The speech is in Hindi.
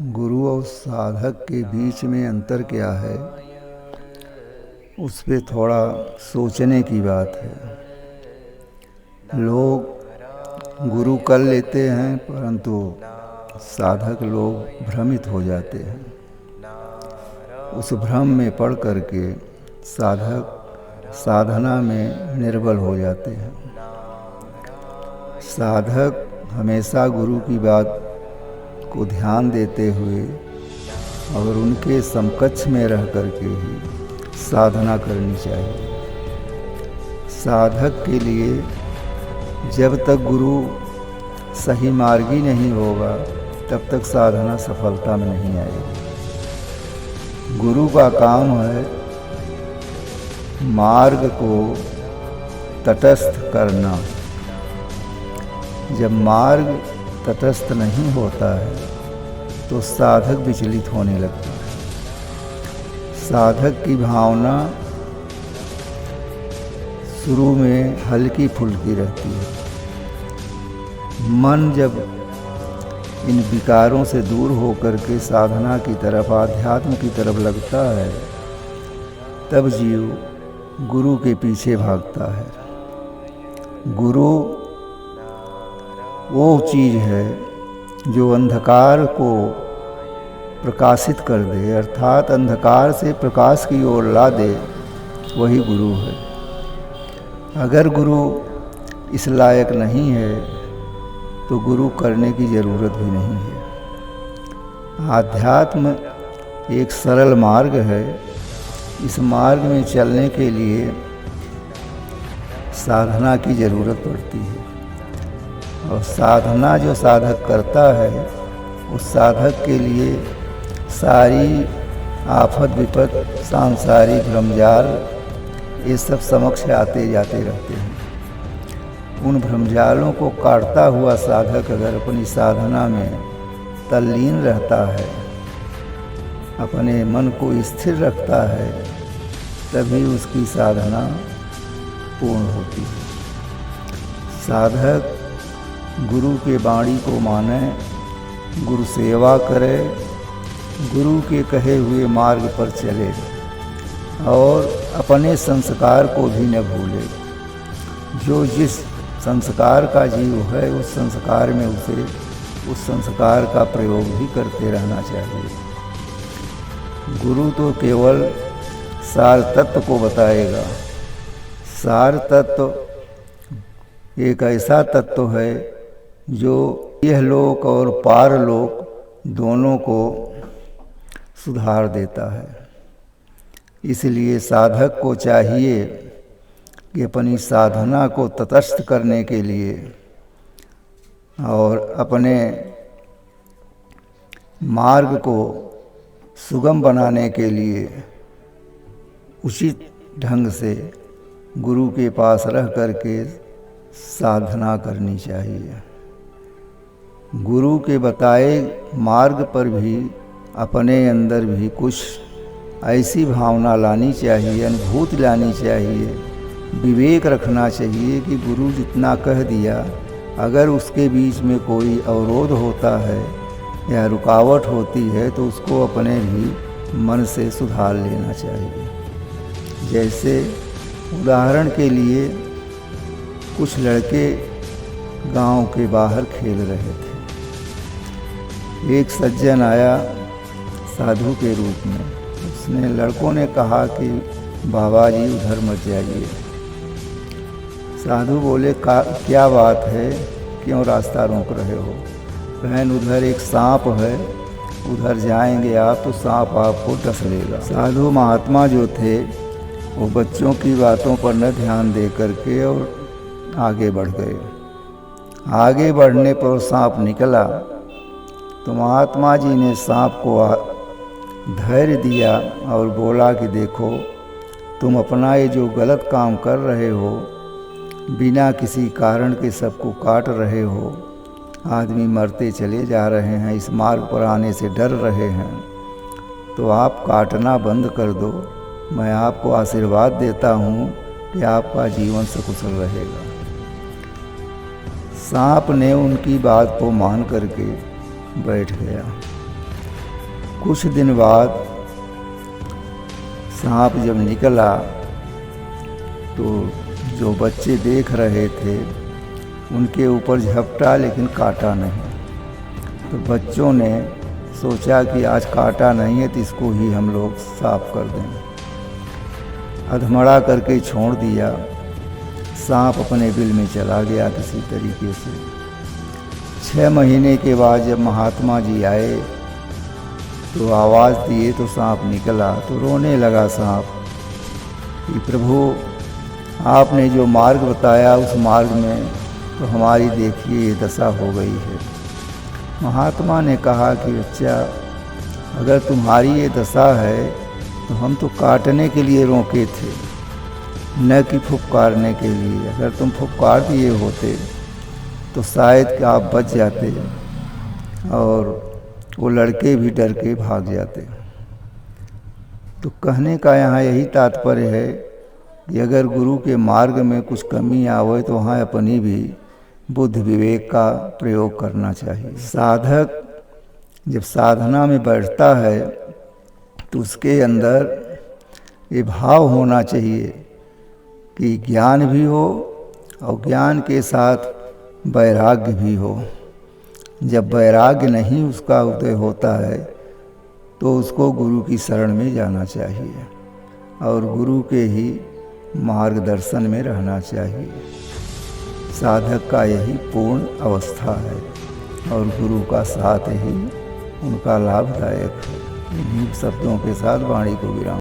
गुरु और साधक के बीच में अंतर क्या है, उस पे थोड़ा सोचने की बात है। लोग गुरु कर लेते हैं, परंतु साधक लोग भ्रमित हो जाते हैं। उस भ्रम में पड़ करके साधक साधना में निर्बल हो जाते हैं। साधक हमेशा गुरु की बात को ध्यान देते हुए और उनके समकक्ष में रह करके ही साधना करनी चाहिए। साधक के लिए जब तक गुरु सही मार्गी नहीं होगा, तब तक साधना सफलता में नहीं आएगी। गुरु का काम है मार्ग को तटस्थ करना। जब मार्ग तटस्थ नहीं होता है तो साधक विचलित होने लगता है। साधक की भावना शुरू में हल्की फुल्की रहती है। मन जब इन विकारों से दूर होकर के साधना की तरफ, आध्यात्म की तरफ लगता है, तब जीव गुरु के पीछे भागता है। गुरु वो चीज़ है जो अंधकार को प्रकाशित कर दे, अर्थात अंधकार से प्रकाश की ओर ला दे, वही गुरु है। अगर गुरु इस लायक नहीं है तो गुरु करने की ज़रूरत भी नहीं है। आध्यात्म एक सरल मार्ग है। इस मार्ग में चलने के लिए साधना की ज़रूरत पड़ती है, और साधना जो साधक करता है, उस साधक के लिए सारी आफत विपत, सांसारिक भ्रमजाल, ये सब समक्ष आते जाते रहते हैं। उन भ्रमजालों को काटता हुआ साधक अगर अपनी साधना में तल्लीन रहता है, अपने मन को स्थिर रखता है, तभी उसकी साधना पूर्ण होती है। साधक गुरु के वाणी को माने, गुरु सेवा करे, गुरु के कहे हुए मार्ग पर चले और अपने संस्कार को भी न भूले। जो जिस संस्कार का जीव है, उस संस्कार में उसे उस संस्कार का प्रयोग भी करते रहना चाहिए। गुरु तो केवल सार तत्व को बताएगा। सार तत्व एक ऐसा तत्व है जो यह लोक और पारलोक दोनों को सुधार देता है। इसलिए साधक को चाहिए कि अपनी साधना को तटस्थ करने के लिए और अपने मार्ग को सुगम बनाने के लिए उचित ढंग से गुरु के पास रह करके साधना करनी चाहिए। गुरु के बताए मार्ग पर भी अपने अंदर भी कुछ ऐसी भावना लानी चाहिए, अनुभूति लानी चाहिए, विवेक रखना चाहिए कि गुरु जितना कह दिया, अगर उसके बीच में कोई अवरोध होता है या रुकावट होती है तो उसको अपने भी मन से सुधार लेना चाहिए। जैसे उदाहरण के लिए कुछ लड़के गांव के बाहर खेल रहे थे। एक सज्जन आया साधु के रूप में। उसने लड़कों ने कहा कि बाबा जी उधर मत जाइए। साधु बोले क्या बात है, क्यों रास्ता रोक रहे हो? बहन उधर एक सांप है, उधर जाएंगे आप तो सांप आपको डस लेगा। साधु महात्मा जो थे वो बच्चों की बातों पर न ध्यान दे करके और आगे बढ़ गए। आगे बढ़ने पर सांप निकला तो महात्मा जी ने सांप को धैर्य दिया और बोला कि देखो, तुम अपना ये जो गलत काम कर रहे हो, बिना किसी कारण के सबको काट रहे हो, आदमी मरते चले जा रहे हैं, इस मार्ग पर आने से डर रहे हैं, तो आप काटना बंद कर दो। मैं आपको आशीर्वाद देता हूँ कि आपका जीवन सकुशल रहेगा। सांप ने उनकी बात को मान करके बैठ गया। कुछ दिन बाद सांप जब निकला तो जो बच्चे देख रहे थे उनके ऊपर झपटा, लेकिन काटा नहीं। तो बच्चों ने सोचा कि आज काटा नहीं है तो इसको ही हम लोग साफ कर दें। अधमड़ा करके छोड़ दिया। सांप अपने बिल में चला गया किसी तरीके से। 6 महीने के बाद जब महात्मा जी आए तो आवाज़ दिए तो सांप निकला। तो रोने लगा सांप कि प्रभु, आपने जो मार्ग बताया उस मार्ग में तो हमारी देखिए ये दशा हो गई है। महात्मा ने कहा कि बच्चा, अगर तुम्हारी ये दशा है तो हम तो काटने के लिए रोके थे, न कि फुफकारने के लिए। अगर तुम फुफकार दिए होते तो शायद कि आप बच जाते और वो लड़के भी डर के भाग जाते। तो कहने का यहाँ यही तात्पर्य है कि अगर गुरु के मार्ग में कुछ कमी आवे तो वहाँ अपनी भी बुद्धि विवेक का प्रयोग करना चाहिए। साधक जब साधना में बैठता है तो उसके अंदर ये भाव होना चाहिए कि ज्ञान भी हो और ज्ञान के साथ वैराग्य भी हो। जब वैराग्य नहीं उसका उदय होता है तो उसको गुरु की शरण में जाना चाहिए और गुरु के ही मार्गदर्शन में रहना चाहिए। साधक का यही पूर्ण अवस्था है और गुरु का साथ ही उनका लाभदायक है। इन्हीं शब्दों के साथ वाणी को विराम।